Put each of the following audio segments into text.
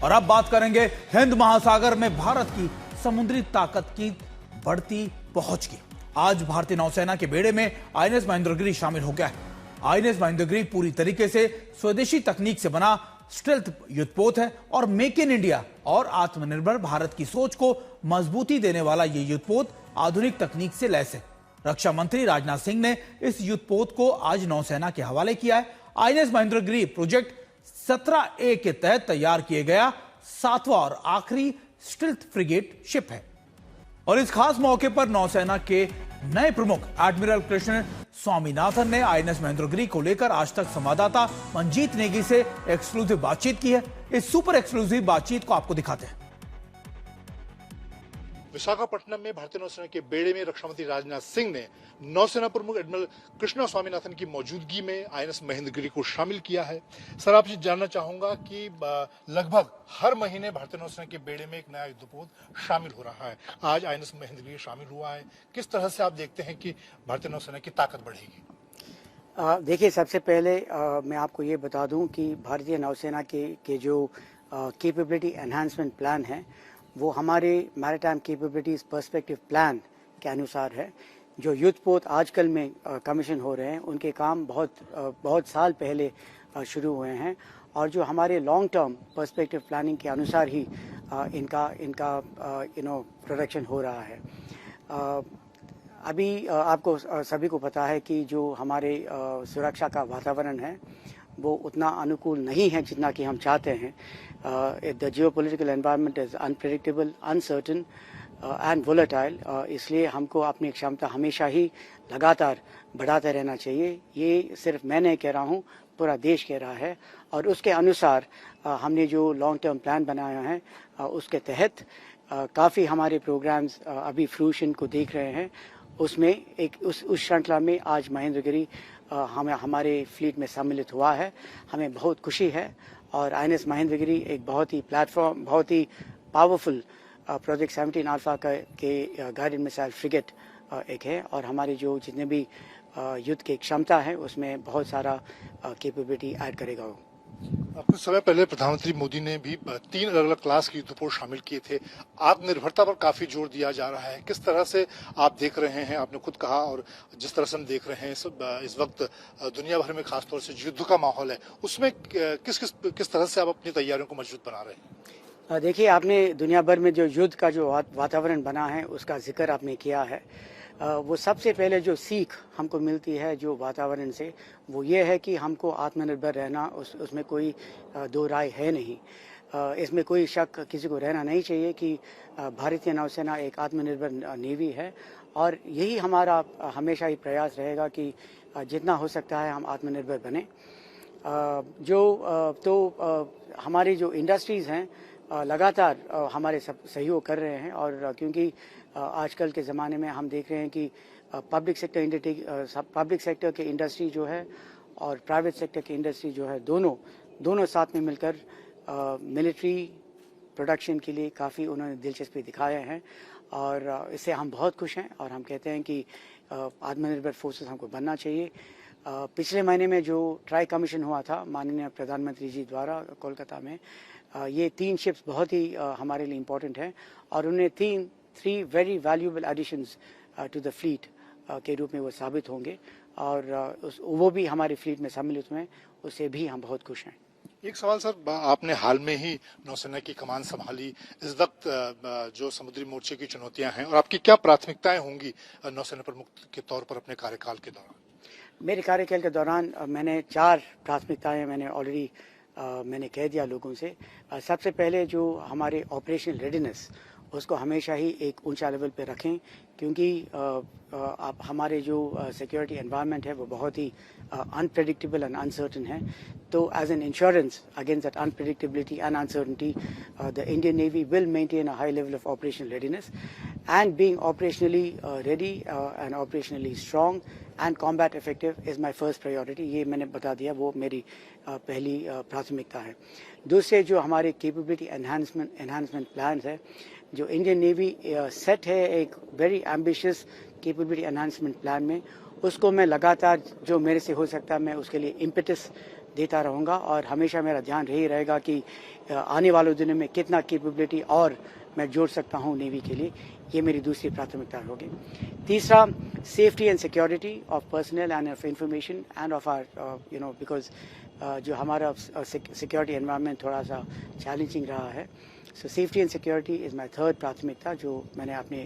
और अब बात करेंगे हिंद महासागर में भारत की समुद्री ताकत की बढ़ती पहुंच की। आज भारतीय नौसेना के बेड़े में आईएनएस महेंद्रगिरी शामिल हो गया है। आईएनएस महेंद्रगिरी पूरी तरीके से स्वदेशी तकनीक से बना स्टेल्थ युद्धपोत है और मेक इन इंडिया और आत्मनिर्भर भारत की सोच को मजबूती देने वाला ये युद्धपोत आधुनिक तकनीक से लैस है। रक्षा मंत्री राजनाथ सिंह ने इस युद्धपोत को आज नौसेना के हवाले किया है। आईएनएस महेंद्रगिरी प्रोजेक्ट 17A के तहत तैयार किए गया 7वां और आखिरी स्टेल्थ फ्रिगेट शिप है। और इस खास मौके पर नौसेना के नए प्रमुख एडमिरल कृष्ण स्वामीनाथन ने आईएनएस महेंद्रगिरी को लेकर आज तक संवाददाता मंजीत नेगी से एक्सक्लूसिव बातचीत की है। इस सुपर एक्सक्लूसिव बातचीत को आपको दिखाते हैं। विशाखापट्टनम में भारतीय नौसेना के बेड़े में रक्षा मंत्री राजनाथ सिंह ने नौसेना प्रमुख एडमिरल कृष्णा स्वामीनाथन की मौजूदगी में आईएनएस महेंद्रगिरी को शामिल किया है। सर, आपसे जानना चाहूंगा कि लगभग हर महीने भारतीय नौसेना के बेड़े में एक नया युद्धपोत शामिल हो रहा है। आज आईएनएस महेंद्रगिरी शामिल हुआ है। किस तरह से आप देखते हैं कि भारतीय नौसेना की ताकत बढ़ेगी? देखिए, सबसे पहले मैं आपको ये बता दूं कि भारतीय नौसेना के जो कैपेबिलिटी एनहांसमेंट प्लान है वो हमारे मैरीटाइम कैपेबिलिटीज पर्सपेक्टिव प्लान के अनुसार है। जो युद्धपोत आजकल में कमीशन हो रहे हैं उनके काम बहुत साल पहले शुरू हुए हैं और जो हमारे लॉन्ग टर्म पर्सपेक्टिव प्लानिंग के अनुसार ही इनका प्रोडक्शन हो रहा है। अभी आपको सभी को पता है कि जो हमारे सुरक्षा का वातावरण है वो उतना अनुकूल नहीं है जितना कि हम चाहते हैं। The geopolitical environment is unpredictable, uncertain and volatile. इसलिए हमको अपनी क्षमता हमेशा ही लगातार बढ़ाते रहना चाहिए। ये सिर्फ मैं नहीं कह रहा हूँ, पूरा देश कह रहा है। और उसके अनुसार हमने जो लॉन्ग टर्म प्लान बनाया है उसके तहत काफ़ी हमारे प्रोग्राम्स अभी फ्रूशन को देख रहे हैं। उसमें उस श्रृंखला में आज महेंद्रगिरी हमारे फ्लीट में सम्मिलित हुआ है। हमें बहुत खुशी है और आईएनएस महेंद्रगिरी एक बहुत ही पावरफुल प्रोजेक्ट 17 अल्फा के गाइडेड मिसाइल फ्रिगेट एक है और हमारी जो जितने भी युद्ध की क्षमता है उसमें बहुत सारा कैपेबिलिटी ऐड करेगा वो। कुछ समय पहले प्रधानमंत्री मोदी ने भी 3 अलग अलग क्लास के युद्धपोत शामिल किए थे। आत्मनिर्भरता पर काफी जोर दिया जा रहा है। किस तरह से आप देख रहे हैं? आपने खुद कहा और जिस तरह से हम देख रहे हैं इस वक्त दुनिया भर में खासतौर से युद्ध का माहौल है, उसमें किस तरह से आप अपनी तैयारियों को मजबूत बना रहे हैं? देखिए, आपने दुनिया भर में जो युद्ध का जो वातावरण बना है उसका जिक्र आपने किया है। वो सबसे पहले जो सीख हमको मिलती है जो वातावरण से वो ये है कि हमको आत्मनिर्भर रहना, उसमें कोई दो राय है नहीं। इसमें कोई शक किसी को रहना नहीं चाहिए कि भारतीय नौसेना एक आत्मनिर्भर नेवी है और यही हमारा हमेशा ही प्रयास रहेगा कि जितना हो सकता है हम आत्मनिर्भर बने। हमारी जो इंडस्ट्रीज़ हैं लगातार हमारे सहयोग कर रहे हैं और क्योंकि आजकल के ज़माने में हम देख रहे हैं कि पब्लिक सेक्टर के इंडस्ट्री जो है और प्राइवेट सेक्टर की इंडस्ट्री जो है दोनों साथ में मिलकर मिलिट्री प्रोडक्शन के लिए काफ़ी उन्होंने दिलचस्पी दिखाए हैं और इससे हम बहुत खुश हैं और हम कहते हैं कि आत्मनिर्भर फोर्सेस हमको बनना चाहिए। पिछले महीने में जो ट्राई कमीशन हुआ था माननीय प्रधानमंत्री जी द्वारा कोलकाता में, ये 3 शिप्स बहुत ही हमारे लिए इम्पोर्टेंट हैं और उन्हें 3 very valuable additions to the fleet के रूप में वो साबित होंगे और वो भी हमारी फ्लीट में सम्मिलित हुए, उससे भी हम बहुत खुश हैं। एक सवाल सर, आपने हाल में ही नौसेना की कमान संभाली। इस वक्त जो समुद्री मोर्चे की चुनौतियां हैं और आपकी क्या प्राथमिकताएं होंगी नौसेना प्रमुख के तौर पर अपने कार्यकाल के दौरान? मेरे कार्यकाल के दौरान मैंने 4 प्राथमिकताएं मैंने कह दिया लोगों से। सबसे पहले जो हमारे ऑपरेशनल रेडीनेस उसको हमेशा ही एक ऊंचा लेवल पे रखें क्योंकि हमारे जो सिक्योरिटी एनवायरनमेंट है वो बहुत ही अनप्रेडिक्टेबल एंड अनसर्टेन है। तो as an insurance against that unpredictability and uncertainty the Indian Navy will maintain a high level of operational readiness and being operationally ready and operationally strong and combat effective is my first priority. ये मैंने बता दिया, वो मेरी पहली प्राथमिकता है। दूसरे जो हमारे कैपेबिलिटी एनहांसमेंट प्लान है, जो इंडियन नेवी सेट है एक very ambitious capability enhancement plan में, उसको मैं लगातार जो मेरे से हो सकता है मैं उसके लिए इम्पेटस देता रहूँगा और हमेशा मेरा ध्यान यही रहेगा कि आने वाले दिनों में कितना कैपेबिलिटी और मैं जोड़ सकता हूँ नेवी के लिए, ये मेरी दूसरी प्राथमिकता होगी। तीसरा, safety and security of personal and of information and of our because जो हमारा सिक्योरिटी एनवायरनमेंट थोड़ा सा चैलेंजिंग रहा है। So safety and security is my third प्राथमिकता, जो मैंने अपने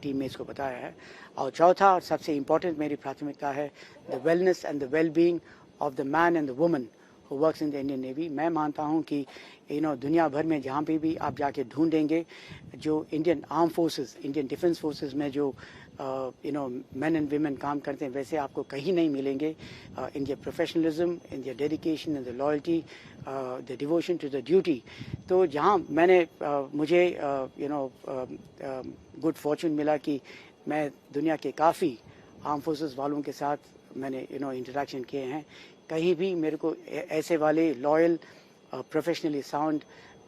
टीममेट्स को बताया है। और चौथा और सबसे इम्पोर्टेंट मेरी प्राथमिकता है the wellness and the well being of the man and the woman who works in the Indian navy. मैं मानता हूँ कि दुनिया भर में जहाँ पे भी आप जाके ढूंढेंगे, जो Indian arm forces, Indian defence forces में जो मैन एंड वीमेन काम करते हैं, वैसे आपको कहीं नहीं मिलेंगे। In the professionalism, in the dedication, in the loyalty, the devotion to the duty. तो जहाँ मैंने मुझे गुड फॉर्चून मिला कि मैं दुनिया के काफ़ी आर्म फोर्सेस वालों के साथ मैंने इंटरेक्शन किए हैं, कहीं भी मेरे को ऐसे वाले लॉयल प्रोफेशनली साउंड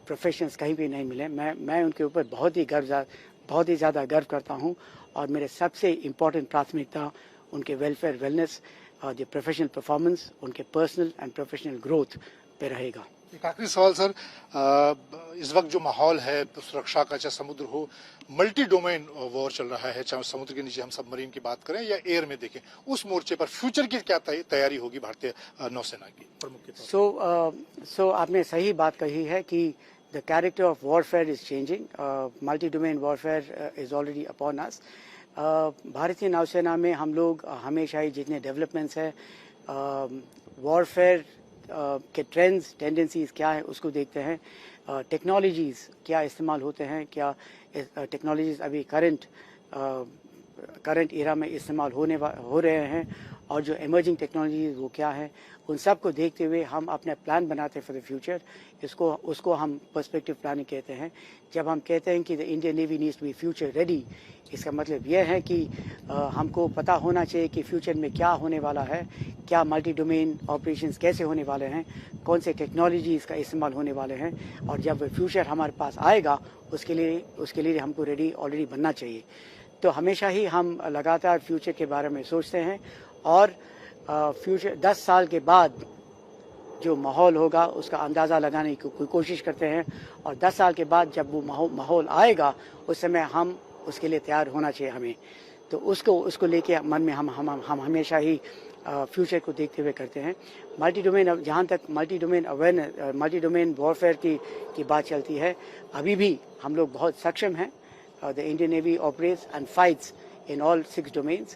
प्रोफेशनल्स कहीं भी नहीं मिले। मैं उनके ऊपर बहुत ही ज़्यादा गर्व करता हूँ। और मेरे सबसे इम्पोर्टेंट प्राथमिकता उनके welfare, wellness, the professional performance, उनके पर्सनल एंड प्रोफेशनल ग्रोथ पे रहेगा। एक आखिरी सवाल सर, इस वक्त जो माहौल है सुरक्षा का, चाहे समुद्र हो, मल्टी डोमेन वॉर चल रहा है, चाहे समुद्र के नीचे हम सबमरीन की बात करें या एयर में देखें, उस मोर्चे पर फ्यूचर की क्या तैयारी होगी भारतीय नौसेना की प्रमुख के तौर पर? सो आपने सही बात कही है कि the character of warfare is changing, multi domain warfare is already upon us. भारतीय नौसेना में हम लोग हमेशा ही जितने डेवलपमेंट्स हैं, वॉरफेयर के ट्रेंड्स, टेंडेंसीज क्या है उसको देखते हैं। टेक्नोलॉजीज़ क्या इस्तेमाल होते हैं, क्या टेक्नोलॉजीज़ अभी करंट एरा में इस्तेमाल हो रहे हैं, और जो इमर्जिंग टेक्नोलॉजीज वो क्या है, उन सब को देखते हुए हम अपने प्लान बनाते हैं फॉर द फ्यूचर। उसको हम पर्सपेक्टिव प्लानिंग कहते हैं। जब हम कहते हैं कि the Indian Navy needs to be future ready, इसका मतलब यह है कि हमको पता होना चाहिए कि फ्यूचर में क्या होने वाला है, क्या मल्टी डोमेन ऑपरेशंस कैसे होने वाले हैं, कौन से टेक्नोलॉजीज़ का इस्तेमाल होने वाले हैं, और जब फ्यूचर हमारे पास आएगा उसके लिए हमको रेडी ऑलरेडी बनना चाहिए। तो हमेशा ही हम लगातार फ्यूचर के बारे में सोचते हैं, और फ्यूचर 10 साल के बाद जो माहौल होगा उसका अंदाज़ा लगाने की कोशिश करते हैं, और 10 साल के बाद जब वो माहौल आएगा उस समय हम उसके लिए तैयार होना चाहिए हमें। तो उसको लेके मन में हम हमेशा ही फ्यूचर को देखते हुए करते हैं। मल्टी डोमेन, जहाँ तक मल्टी डोमेन वॉरफेयर की बात चलती है, अभी भी हम लोग बहुत सक्षम हैं। The Indian navy operates and fights in all 6 domains,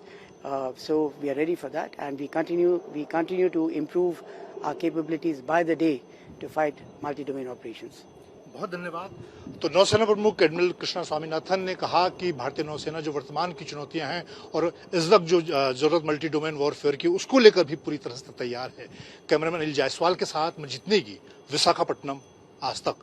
so we are ready for that, and we continue to improve our capabilities by the day to fight multi-domain operations. बहुत धन्यवाद। तो नौसेना प्रमुख एडमिरल कृष्णा स्वामीनाथन ने कहा कि भारतीय नौसेना जो वर्तमान की चुनौतियां हैं और इस वक्त जो जरूरत मल्टी डोमेन वॉरफेयर की, उसको लेकर भी पूरी तरह से तैयार है। कैमरामैन अनिल जायसवाल के साथ मैं जीतने की, विशाखापट्टनम, आज तक।